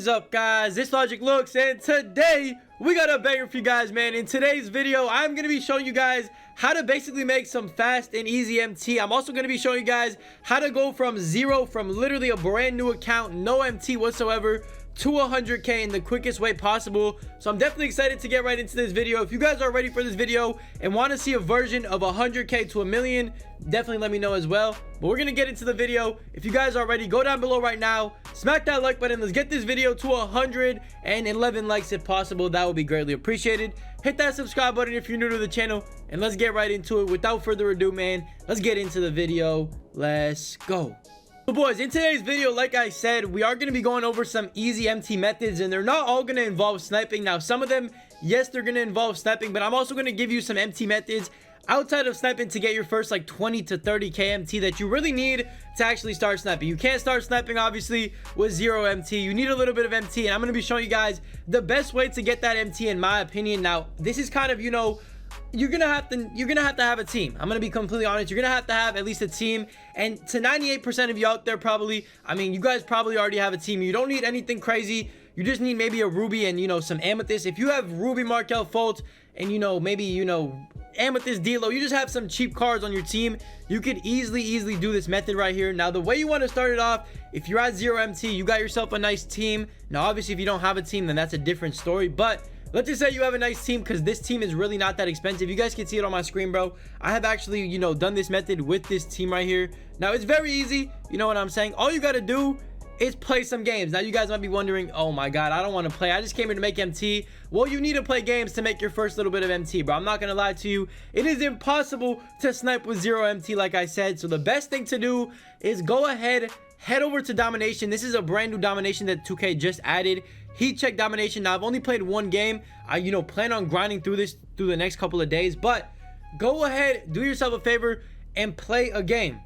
What is up, guys? This Logic Looks, and today we got a banger for you guys, man. In today's video, I'm going to be showing you guys how to basically make some fast and easy MT. I'm also going to be showing you guys how to go from zero, from literally a brand new account, no MT whatsoever, to 100k in the quickest way possible. So I'm definitely excited to get right into this video. If you guys are ready for this video and want to see a version of 100k to a million, definitely let me know as well. But we're gonna get into the video. If you guys are ready, go down below right now, smack that like button. Let's get this video to 111 likes if possible. That would be greatly appreciated. Hit that subscribe button if you're new to the channel, and let's get right into it. Without further ado, man, let's get into the video. Let's go. So boys, in today's video, like I said, we are going to be going over some easy MT methods, and they're not all going to involve sniping. Now, some of them, yes, they're going to involve sniping, but I'm also going to give you some MT methods outside of sniping to get your first like 20 to 30k MT that you really need to actually start sniping. You can't start sniping obviously with zero MT. You need a little bit of MT, and I'm going to be showing you guys the best way to get that MT in my opinion. Now, this is kind of, you know, you're gonna have to have a team. I'm gonna be completely honest. You're gonna have to have at least a team, and to 98% of you out there, probably, I mean, you guys probably already have a team. You don't need anything crazy. You just need maybe a Ruby and, you know, some Amethyst. If you have Ruby, Markel, Fultz, and, you know, maybe, you know, Amethyst, D'Lo, you just have some cheap cards on your team, you could easily do this method right here. Now, the way you want to start it off, if you're at zero MT, you got yourself a nice team. Now, obviously, if you don't have a team, then that's a different story, but let's just say you have a nice team, because this team is really not that expensive. You guys can see it on my screen, bro. I have actually, you know, done this method with this team right here. Now, it's very easy. You know what I'm saying? All you got to do is play some games. Now, you guys might be wondering, oh my God, I don't want to play. I just came here to make MT. Well, you need to play games to make your first little bit of MT, bro. I'm not going to lie to you. It is impossible to snipe with zero MT, like I said. So the best thing to do is go ahead, head over to Domination. This is a brand new Domination that 2K just added. Heat check Domination. Now, I've only played one game. I, you know, plan on grinding through this through the next couple of days, but go ahead, do yourself a favor and play a game.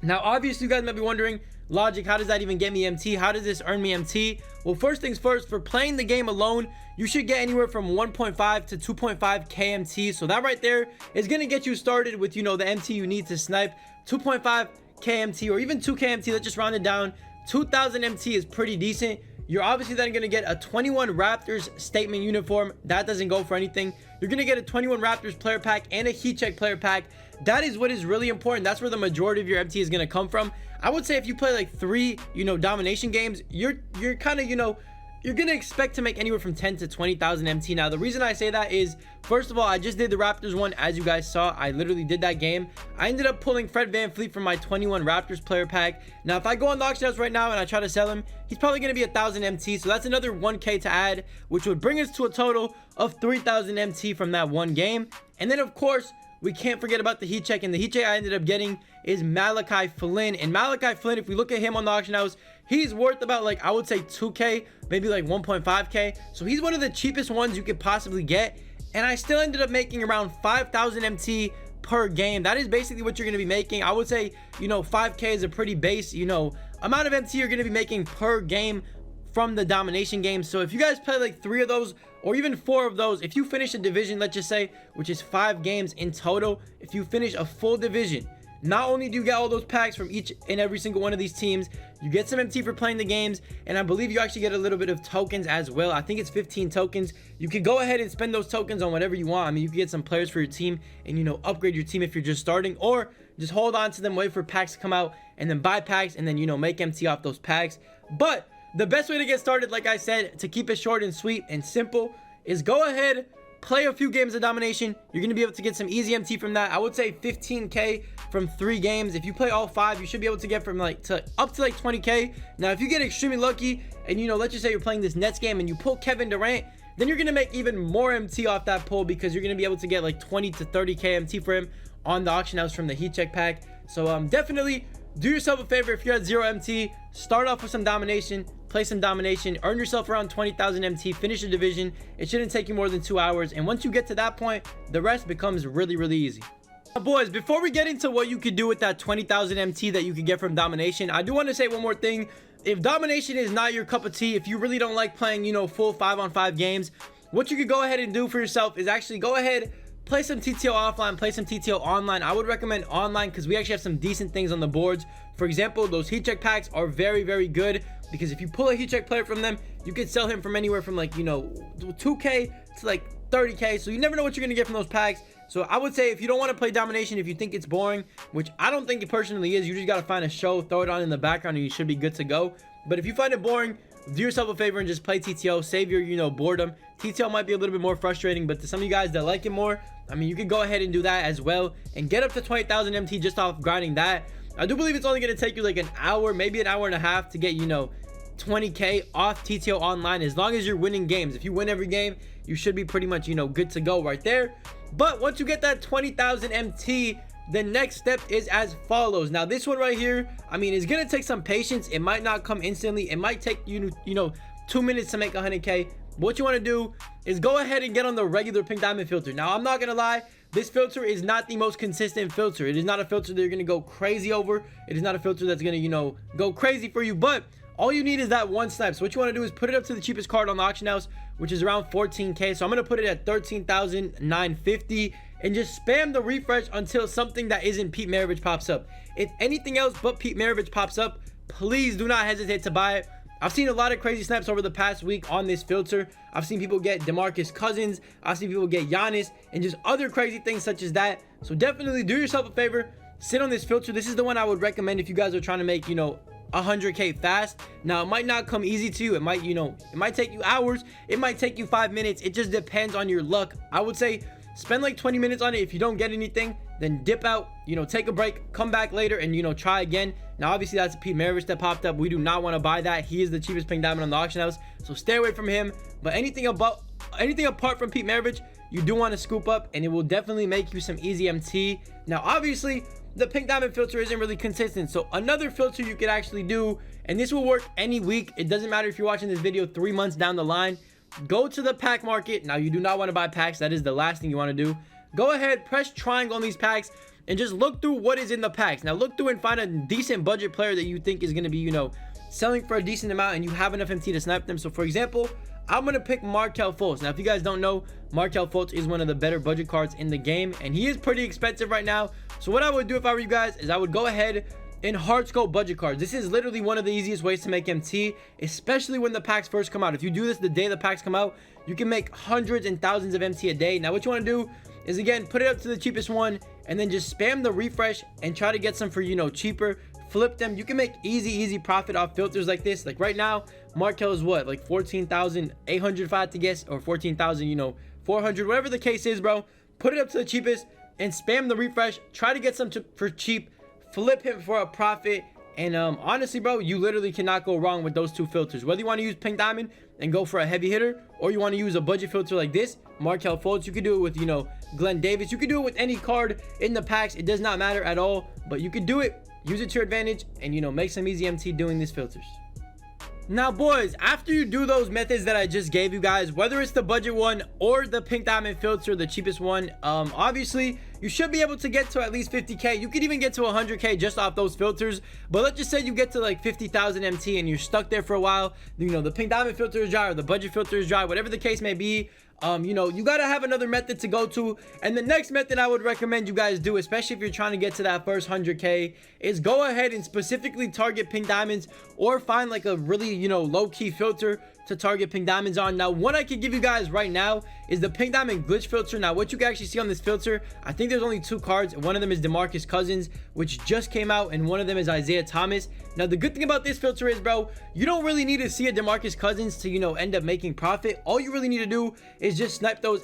Now, obviously, you guys might be wondering, Logic, how does that even get me MT? How does this earn me MT? Well, first things first, for playing the game alone, you should get anywhere from 1.5 to 2.5 KMT. So that right there is going to get you started with, you know, the MT you need to snipe. 2.5 KMT or even 2 KMT, let's just round it down. 2000 MT is pretty decent. You're obviously then going to get a 21 Raptors statement uniform. That doesn't go for anything. You're going to get a 21 Raptors player pack and a heat check player pack. That is what is really important. That's where the majority of your MT is going to come from. I would say if you play like 3, you know, domination games, you're kind of, you know, you're going to expect to make anywhere from 10 to 20,000 MT. Now, the reason I say that is, first of all, I just did the Raptors one. As you guys saw, I literally did that game. I ended up pulling Fred VanVleet from my 21 Raptors player pack. Now, if I go on the auction house right now and I try to sell him, he's probably going to be 1,000 MT. So that's another 1K to add, which would bring us to a total of 3,000 MT from that one game. And then, of course, we can't forget about the heat check, and the heat check I ended up getting is Malachi Flynn. And Malachi Flynn, if we look at him on the auction house, he's worth about, like, I would say 2K, maybe like 1.5K. So he's one of the cheapest ones you could possibly get, and I still ended up making around 5,000 MT per game. That is basically what you're going to be making. I would say, you know, 5K is a pretty base, you know, amount of MT you're going to be making per game from the domination game. So if you guys play like 3 of those or even 4 of those, if you finish a division, let's just say, which is 5 games in total, if you finish a full division, not only do you get all those packs from each and every single one of these teams, you get some MT for playing the games, and I believe you actually get a little bit of tokens as well. I think it's 15 tokens. You can go ahead and spend those tokens on whatever you want. I mean, you can get some players for your team and, you know, upgrade your team if you're just starting, or just hold on to them, wait for packs to come out, and then buy packs, and then, you know, make MT off those packs. But the best way to get started, like I said, to keep it short and sweet and simple, is go ahead, play a few games of domination. You're going to be able to get some easy MT from that. I would say 15K from 3 games. If you play all 5, you should be able to get from like up to like 20K. Now, if you get extremely lucky and, you know, let's just say you're playing this Nets game and you pull Kevin Durant, then you're going to make even more MT off that pull, because you're going to be able to get like 20 to 30K MT for him on the auction house from the heat check pack. So definitely do yourself a favor. If you're at 0 MT, start off with some domination, play some domination, earn yourself around 20,000 MT, finish a division. It shouldn't take you more than 2 hours, and once you get to that point, the rest becomes really easy. Now, boys, before we get into what you could do with that 20,000 MT that you could get from domination, I do want to say one more thing. If domination is not your cup of tea, if you really don't like playing, you know, full 5-on-5 games, what you could go ahead and do for yourself is actually go ahead, play some TTO offline, play some TTO online. I would recommend online because we actually have some decent things on the boards. For example, those heat check packs are very, very good because if you pull a heat check player from them, you could sell him from anywhere from like, you know, 2K to like 30K. So you never know what you're going to get from those packs. So I would say if you don't want to play domination, if you think it's boring, which I don't think it personally is, you just got to find a show, throw it on in the background, and you should be good to go. But if you find it boring, do yourself a favor and just play TTO, save your, you know, boredom. TTO might be a little bit more frustrating, but to some of you guys that like it more, I mean, you can go ahead and do that as well and get up to 20,000 MT just off grinding that. I do believe it's only going to take you like an hour, maybe an hour and a half to get, you know, 20K off TTO online, as long as you're winning games. If you win every game, you should be pretty much, you know, good to go right there. But once you get that 20,000 MT, the next step is as follows. Now this one right here, I mean, it's gonna take some patience. It might not come instantly. It might take you know 2 minutes to make 100K. But what you want to do is go ahead and get on the regular pink diamond filter. Now I'm not gonna lie, this filter is not the most consistent filter. It is not a filter that you're gonna go crazy over. It is not a filter that's gonna, you know, go crazy for you, but all you need is that one snipe. So what you want to do is put it up to the cheapest card on the auction house, which is around 14K. So I'm going to put it at 13,950 and just spam the refresh until something that isn't Pete Maravich pops up. If anything else but Pete Maravich pops up, please do not hesitate to buy it. I've seen a lot of crazy snipes over the past week on this filter. I've seen people get DeMarcus Cousins. I've seen people get Giannis and just other crazy things such as that. So definitely do yourself a favor. Sit on this filter. This is the one I would recommend if you guys are trying to make, you know, 100K fast. Now it might not come easy to you. It might, you know, it might take you hours. It might take you 5 minutes. It just depends on your luck. I would say spend like 20 minutes on it. If you don't get anything, then dip out, you know, take a break, come back later and, you know, try again. Now obviously that's a Pete Maravich that popped up. We do not want to buy that. He is the cheapest pink diamond on the auction house, so stay away from him. But anything apart from Pete Maravich, you do want to scoop up, and it will definitely make you some easy MT. Now obviously the pink diamond filter isn't really consistent, so another filter you could actually do, and this will work any week. It doesn't matter if you're watching this video 3 months down the line. Go to the pack market. Now you do not want to buy packs. That is the last thing you want to do. Go ahead, press triangle on these packs and just look through what is in the packs. Now look through and find a decent budget player that you think is going to be, you know, selling for a decent amount and you have enough MT to snipe them. So for example, I'm going to pick Markelle Fultz. Now if you guys don't know, Markelle Fultz is one of the better budget cards in the game, and he is pretty expensive right now. So what I would do if I were you guys is I would go ahead and hard scope budget cards. This is literally one of the easiest ways to make MT, especially when the packs first come out. If you do this the day the packs come out, you can make hundreds and thousands of MT a day. Now what you want to do is, again, put it up to the cheapest one and then just spam the refresh and try to get some for, you know, cheaper. Flip them. You can make easy profit off filters like this. Like right now, Markelle is what, like 14,800 if I had to guess, or 14,000, you know, 400, whatever the case is, bro. Put it up to the cheapest and spam the refresh. Try to get some for cheap. Flip him for a profit. And honestly, bro, you literally cannot go wrong with those two filters. Whether you want to use pink diamond and go for a heavy hitter, or you want to use a budget filter like this, Markelle Fultz, you could do it with, you know, Glenn Davis. You could do it with any card in the packs. It does not matter at all, but you could do it. Use it to your advantage and, you know, make some easy MT doing these filters. Now boys, after you do those methods that I just gave you guys, whether it's the budget one or the pink diamond filter, the cheapest one, obviously you should be able to get to at least 50K. You could even get to 100K just off those filters. But let's just say you get to like 50,000 MT and you're stuck there for a while. You know, the pink diamond filter is dry or the budget filter is dry, whatever the case may be. You know, you got to have another method to go to. And the next method I would recommend you guys do, especially if you're trying to get to that first 100K, is go ahead and specifically target pink diamonds, or find like a really, you know, low-key filter to target pink diamonds on. Now, what I could give you guys right now is the pink diamond glitch filter. Now, what you can actually see on this filter, I think there's only 2 cards. One of them is DeMarcus Cousins, which just came out, and one of them is Isaiah Thomas. Now, the good thing about this filter is, bro, you don't really need to see a DeMarcus Cousins to, you know, end up making profit. All you really need to do is just snipe those,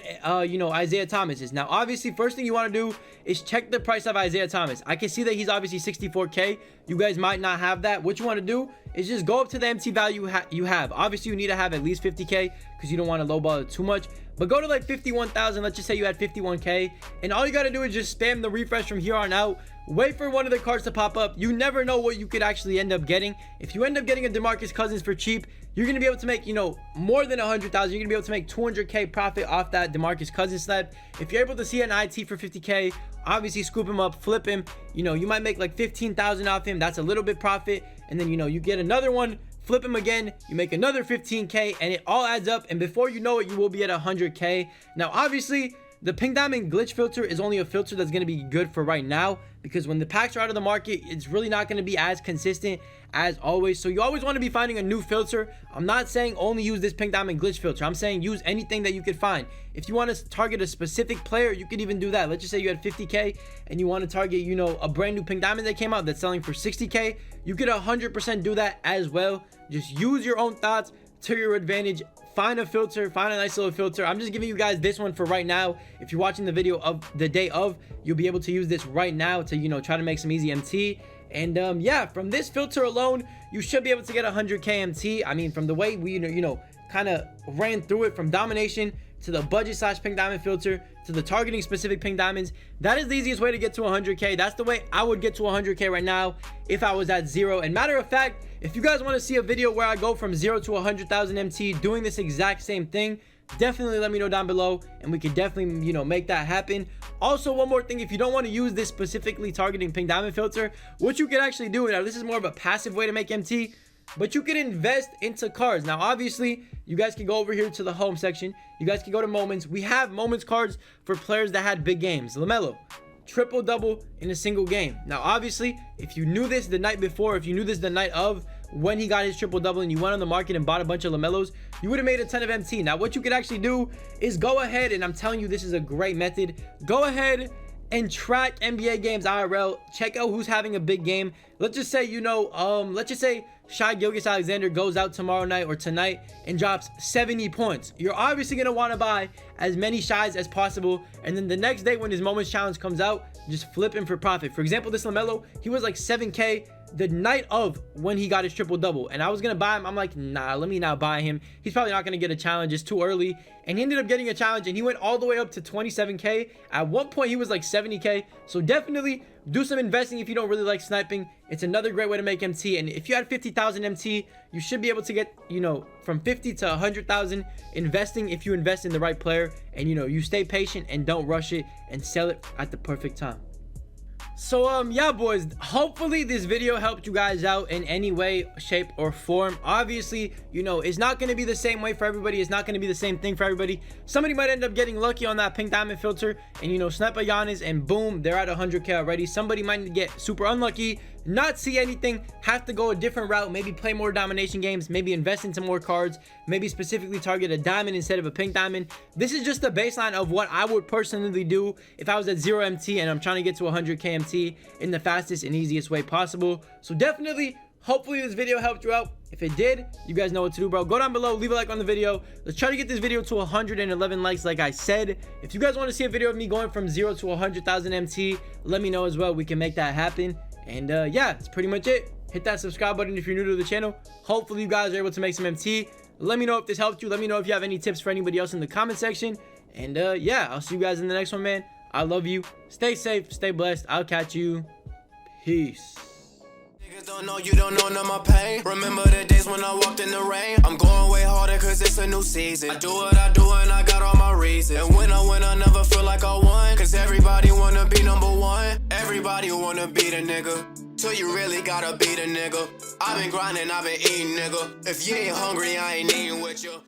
you know, Isaiah Thomases. Now, obviously, first thing you want to do is check the price of Isaiah Thomas. I can see that he's obviously 64K. You guys might not have that. What you want to do is just go up to the MT value you have. Obviously, you need to have at least 50K because you don't want to lowball it too much. But go to like 51,000. Let's just say you had 51K. And all you got to do is just spam the refresh from here on out. Wait for one of the cards to pop up. You never know what you could actually end up getting. If you end up getting a DeMarcus Cousins for cheap, you're going to be able to make, you know, more than 100,000. You're going to be able to make 200K profit off that DeMarcus Cousins snipe. If you're able to see an IT for 50K, obviously scoop him up, flip him. You know, you might make like 15,000 off him. That's a little bit profit. And then, you know, you get another one, flip him again, you make another 15K, and it all adds up. And before you know it, you will be at 100K. Now, obviously, the pink diamond glitch filter is only a filter that's going to be good for right now, because when the packs are out of the market, it's really not going to be as consistent as always. So you always want to be finding a new filter. I'm not saying only use this pink diamond glitch filter. I'm saying use anything that you could find. If you want to target a specific player, you could even do that. Let's just say you had 50k and you want to target, you know, a brand new pink diamond that came out that's selling for 60k. You could 100% do that as well. Just use your own thoughts to your advantage. Find a filter, find a nice little filter. I'm just giving you guys this one for right now. If you're watching the video of the day of, you'll be able to use this right now to, you know, try to make some easy MT. And yeah, from this filter alone, you should be able to get 100k MT. I mean, from the way we, you know, kind of ran through it, from domination to the budget / pink diamond filter to the targeting specific pink diamonds, that is the easiest way to get to 100k. That's the way I would get to 100k right now if I was at 0. And matter of fact, if you guys want to see a video where I go from 0 to 100,000 MT doing this exact same thing, definitely let me know down below and we could definitely, you know, make that happen. Also, one more thing, if you don't want to use this specifically targeting pink diamond filter, what you can actually do, now this is more of a passive way to make MT, but you can invest into cards. Now obviously you guys can go over here to the home section, you guys can go to moments. We have moments cards for players that had big games. LaMelo, triple double in a single game. Now obviously, if you knew this the night before, if you knew this the night of when he got his triple double and you went on the market and bought a bunch of LaMelos, you would have made a ton of MT. Now what you could actually do is go ahead, and I'm telling you, this is a great method, go ahead and track NBA games IRL. Check out who's having a big game. Let's just say, you know, let's just say Shai Gilgeous-Alexander goes out tomorrow night or tonight and drops 70 points. You're obviously going to want to buy as many Shais as possible, and then the next day when his moments challenge comes out, just flip him for profit. For example, this LaMelo, he was like 7k the night of when he got his triple double, and I was gonna buy him. I'm like, nah, let me not buy him. He's probably not gonna get a challenge, it's too early. And he ended up getting a challenge, and he went all the way up to 27k. At one point he was like 70k. So definitely do some investing if you don't really like sniping. It's another great way to make MT. And if you had 50,000 MT, you should be able to get, you know, from 50 to 100,000 investing if you invest in the right player, and you know, you stay patient and don't rush it and sell it at the perfect time. So yeah boys, hopefully this video helped you guys out in any way, shape or form. Obviously, you know, it's not going to be the same way for everybody. It's not going to be the same thing for everybody. Somebody might end up getting lucky on that pink diamond filter and, you know, snipe a Giannis and boom, they're at 100k already. Somebody might get super unlucky, not see anything, have to go a different route, maybe play more domination games, maybe invest into more cards, maybe specifically target a diamond instead of a pink diamond. This is just the baseline of what I would personally do if I was at 0 MT and I'm trying to get to 100k MT in the fastest and easiest way possible. So definitely, hopefully this video helped you out. If it did, you guys know what to do, bro. Go down below, leave a like on the video. Let's try to get this video to 111 likes like I said. If you guys want to see a video of me going from 0 to 100,000 MT, let me know as well. We can make that happen. And yeah, that's pretty much it. Hit that subscribe button if you're new to the channel. Hopefully you guys are able to make some MT. Let me know if this helped you. Let me know if you have any tips for anybody else in the comment section. And yeah, I'll see you guys in the next one, man. I love you. Stay safe, stay blessed. I'll catch you. Peace. Don't know, you don't know none of my pain. Remember the days when I walked in the rain. I'm going way harder cause it's a new season. I do what I do and I got all my reasons. And when I win, I never feel like I won. Cause everybody wanna be number one. Everybody wanna be the nigga. Till you really gotta be the nigga. I've been grinding, I've been eating, nigga. If you ain't hungry, I ain't eating with you.